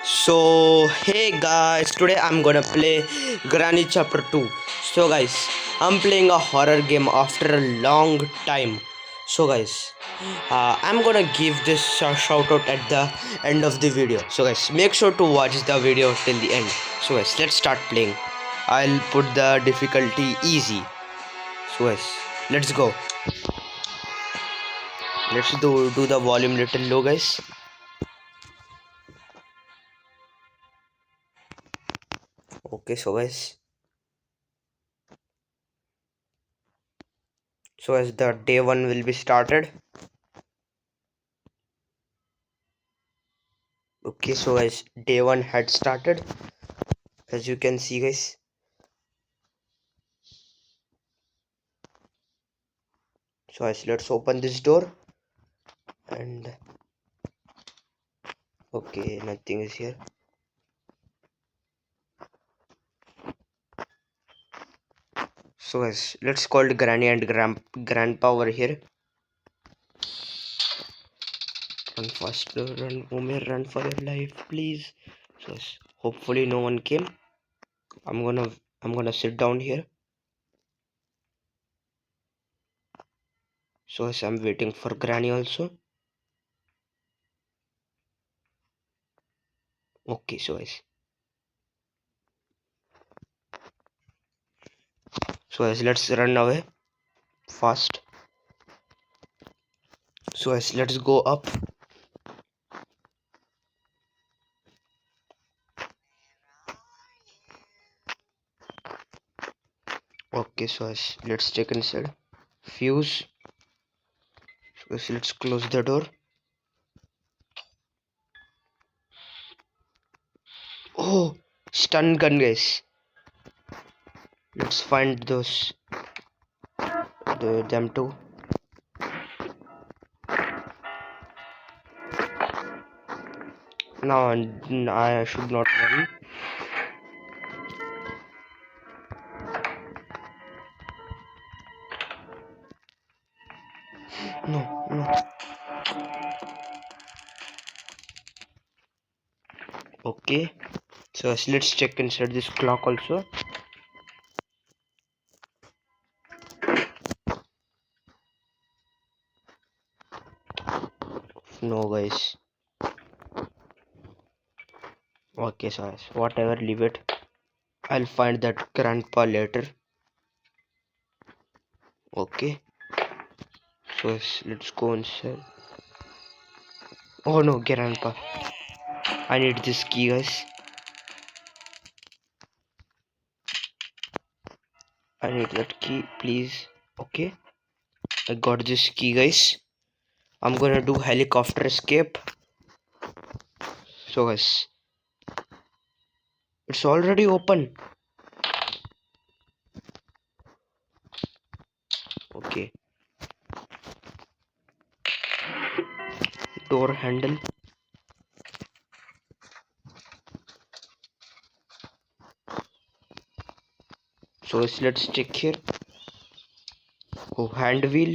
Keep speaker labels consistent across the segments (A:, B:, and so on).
A: So hey guys, today I'm gonna play Granny Chapter 2. So guys, I'm playing a horror game after a long time. So guys, I'm gonna give this shout out at the end of the video. So guys, make sure to watch the video till the end. So guys, let's start playing. I'll put the difficulty easy. So guys, let's go. Let's do the volume little low, guys. Okay, so as the day one will be started. Okay, so as day one had started, as you can see, guys. So as let's open this door, and okay, nothing is here. So as let's call Granny and Grandpa over here. Run faster, run, Omer, run for your life, please. So as hopefully no one came. I'm gonna sit down here. So as I'm waiting for Granny also. Okay, so as let's run away fast. So as let's go up. Okay, so as let's check inside. Fuse. So as let's close the door. Oh, stun gun, guys. Let's find them two. Now I should not worry. No, no. Okay. So let's check inside this clock also. No, guys. Okay, so whatever, leave it. I'll find that grandpa later. Okay. So let's go inside. Oh no, grandpa. I need this key, guys. I need that key, please. Okay. I got this key, guys. I'm gonna do helicopter escape. So guys, it's already open. Okay. Door handle. So let's check here. Oh, hand wheel.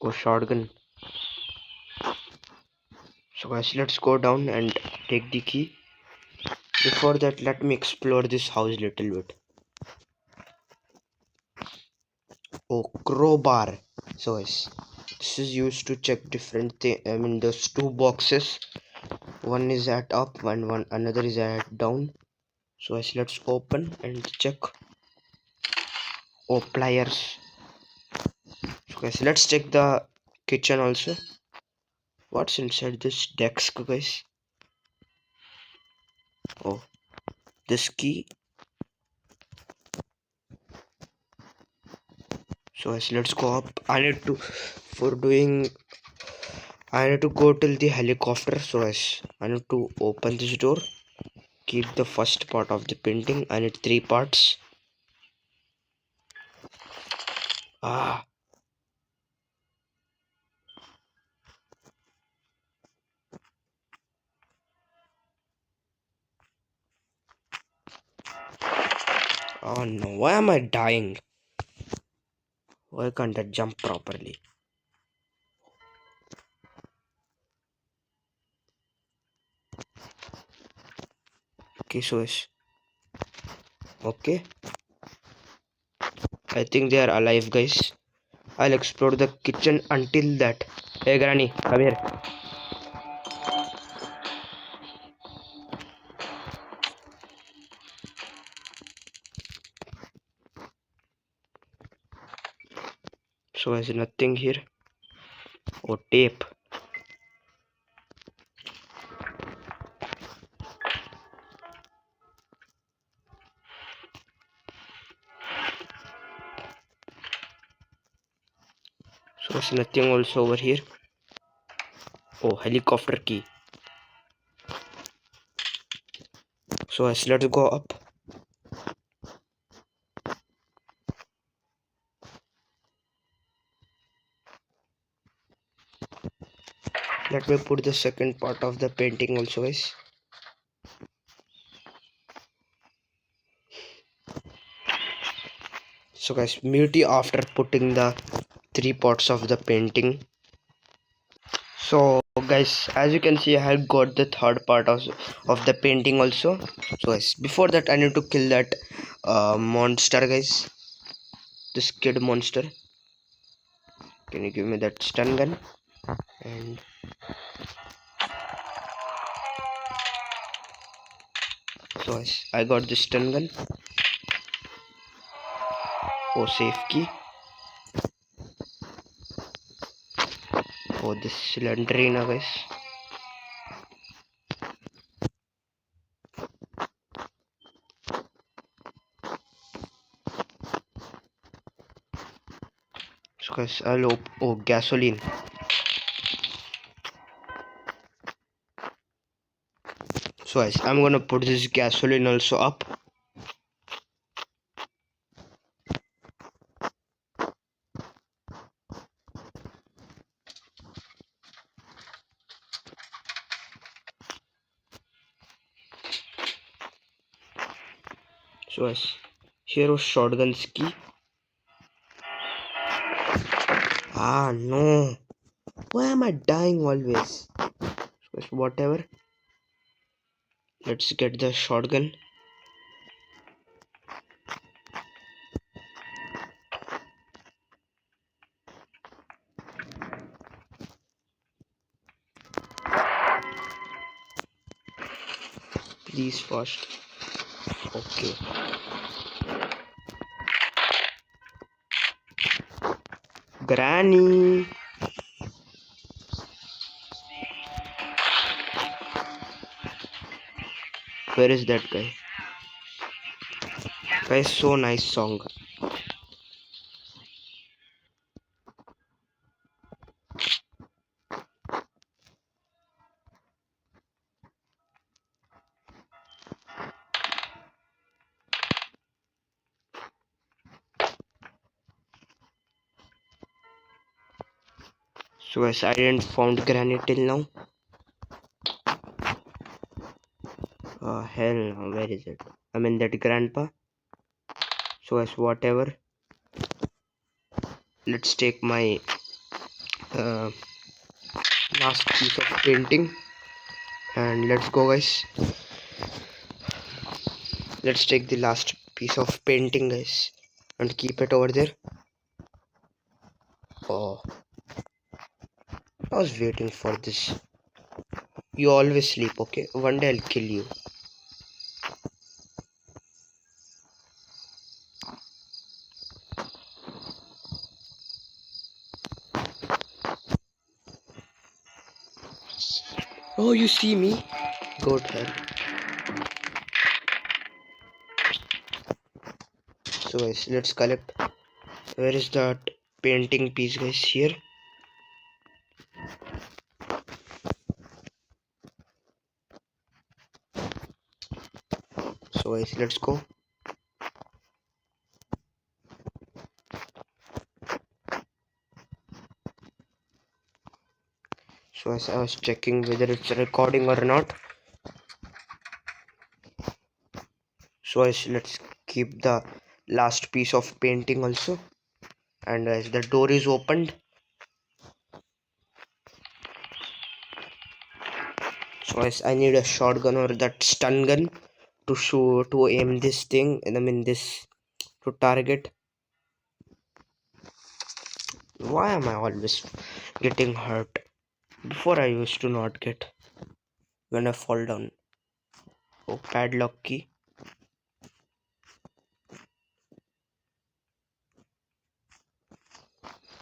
A: Oh, shotgun. So guys, let's go down and take the key. Before that, let me explore this house little bit. Oh, crowbar. So guys, this is used to check different things. I mean, those two boxes. One is at up, one another is at down. So guys, let's open and check. Oh, pliers. So guys, let's check the kitchen also. What's inside this desk, guys? Oh, this key. So guys, let's go up. I need to go till the helicopter. So guys, I need to open this door. Keep the first part of the painting. I need 3 parts. Ah, oh no, why am I dying? Why can't I jump properly? Okay, so it's okay. I think they are alive, guys. I'll explore the kitchen until that. Hey, Granny, come here. So there's nothing here. Oh, tape. So there's nothing also over here. Oh, helicopter key. So let's go up. Let me put the second part of the painting also, guys. So guys, meet you after putting the three parts of the painting. So guys, as you can see, I have got the third part of the painting also. So guys, before that I need to kill that monster, guys. This kid monster. Can you give me that stun gun? And so guys, I got this stun gun. Oh, safe key. Oh, this cylinderina, guys. So guys, I'll oh, gasoline. So guys, I'm gonna put this gasoline also up. So guys, here was shotgun's key. Ah no, why am I dying always? So guys, whatever. Let's get the shotgun. Please fast. Okay. Granny. Where is that guy? Guys, so nice song. So guys, I didn't found Granny till now. Hell no, where is it? I mean that grandpa. So guys, whatever. Let's take my uh, last piece of painting and let's go, guys. Let's take the last piece of painting, guys, and keep it over there. Oh, I was waiting for this. You always sleep, okay? One day I'll kill you. Oh, you see me? Go to hell. So guys, let's collect. Where is that painting piece, guys? Here. So guys, let's go. So as I was checking whether it's recording or not. So guys, let's keep the last piece of painting also. And as the door is opened. So guys, I need a shotgun or that stun gun. to show to aim this thing, and I mean this to target. Why am I always getting hurt? Before I used to not get when I fall down. Oh, padlock key.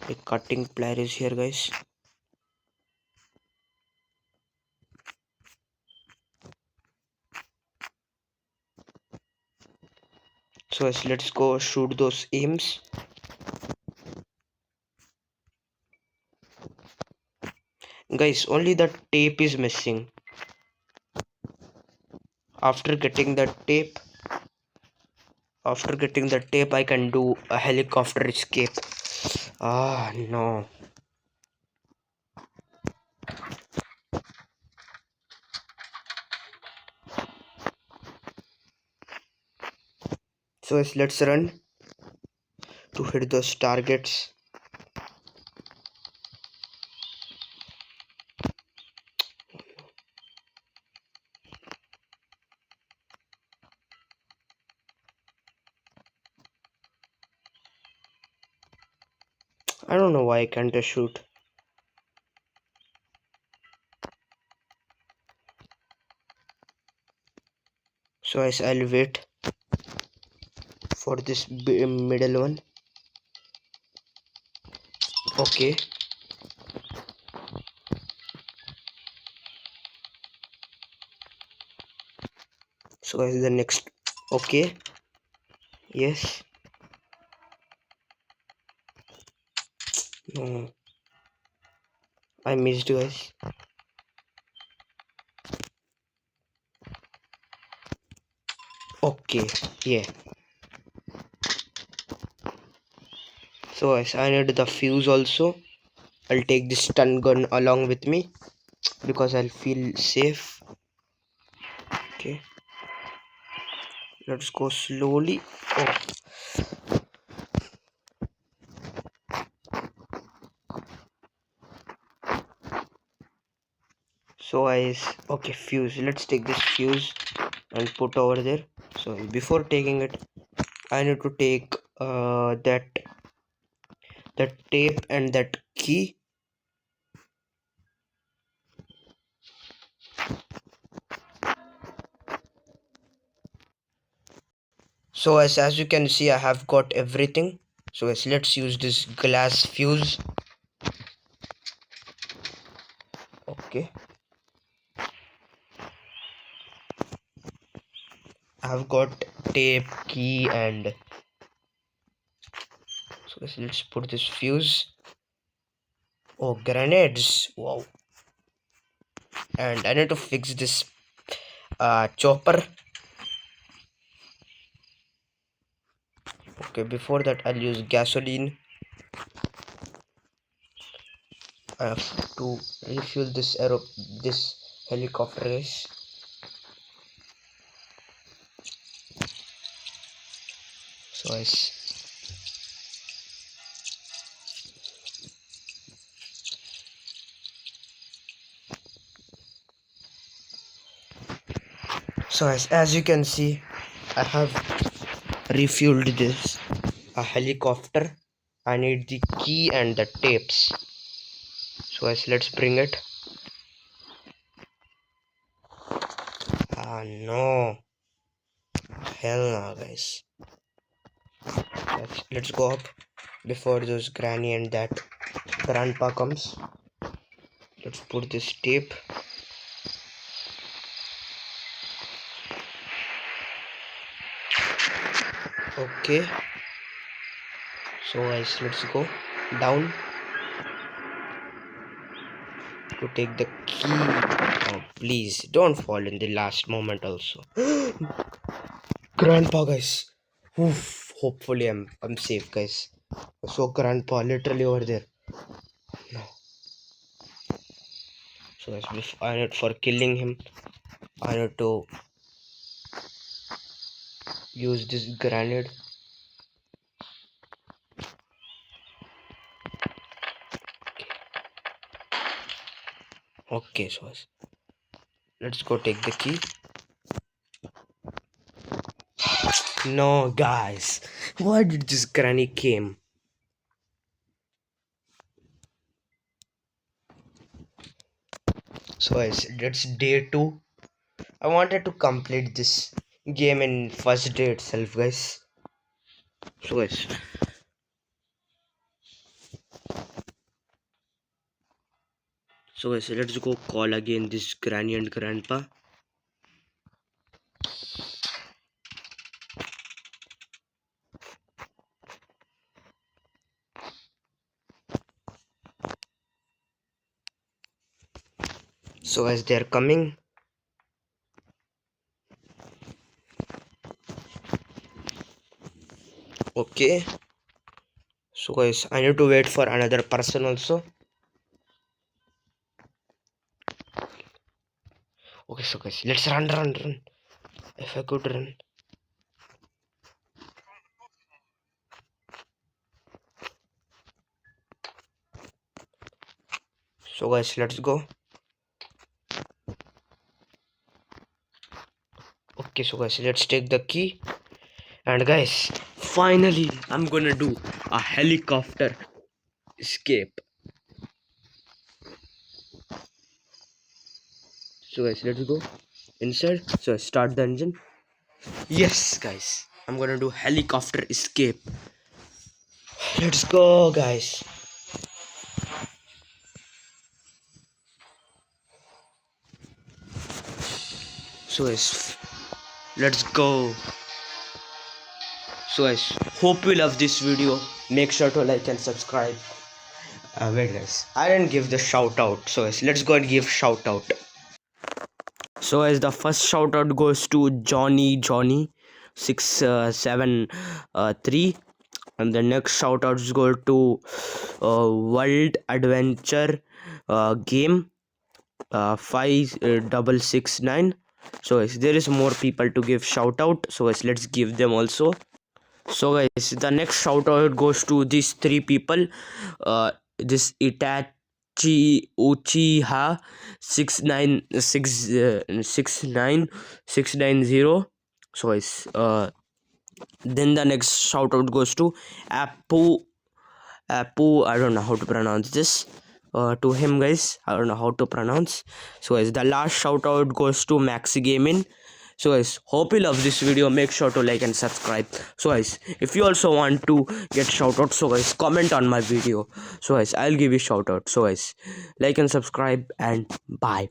A: A cutting plier is here, guys. So yes, let's go shoot those aims. Guys, only the tape is missing. After getting the tape, I can do a helicopter escape. Ah, no. So yes, let's run to hit those targets. I don't know why I can't just shoot. So yes, I'll wait for this middle one. Okay. So guys, the next. Okay. Yes. No. I missed, guys. Okay. Yeah. So guys, I need the fuse also. I'll take this stun gun along with me because I'll feel safe. Okay. Let's go slowly. Oh. So guys, okay, fuse. Let's take this fuse and put over there. So before taking it, I need to take that tape and that key. So as you can see, I have got everything. So guys, let's use this glass fuse. Okay, I've got tape, key, and so guys, let's put this fuse. Oh, grenades! Wow. And I need to fix this chopper. Okay, before that I'll use gasoline. I have to refuel this helicopter, guys. So guys, as you can see, I have refueled this a helicopter. I need the key and the tapes. So guys, let's bring it. Ah no, hell no, guys. Let's go up before those granny and that grandpa comes. Let's put this tape. Okay. So guys, let's go down to take the key. Oh, please don't fall in the last moment also. Grandpa, guys. Oof, hopefully I'm safe, guys. So grandpa literally over there. No. So guys, I need for killing him, I need to use this grenade. Okay, so guys, let's go take the key. No, guys. Why did this granny came? So guys, that's day 2. I wanted to complete this game in first day itself, guys. So guys, let's go call again this granny and grandpa. So as they're coming. Okay. So guys, I need to wait for another person also. Okay, so guys, let's run. If I could run. So guys, let's go. Okay, so guys, let's take the key. And guys, finally, I'm gonna do a helicopter escape. So guys, let's go inside. So start the engine. Yes, guys, I'm gonna do helicopter escape. Let's go, guys. So guys, let's go. So guys, hope you love this video. Make sure to like and subscribe. Wait guys, I didn't give the shout out. So guys, let's go and give shout out. So as the first shout out goes to Johnny 673, and the next shout outs go to World Adventure Game 5669. So guys, there is more people to give shout out. So guys, let's give them also. So guys, the next shout out goes to these 3 people. This Itachi Uchiha 696 So guys, then the next shout out goes to Apu. I don't know how to pronounce this. To him, guys, I don't know how to pronounce. So guys, the last shout out goes to Maxi Gaming. So guys, hope you love this video. Make sure to like and subscribe. So guys, if you also want to get shout out, so guys, comment on my video. So guys, I'll give you shout out. So guys, like and subscribe, and bye.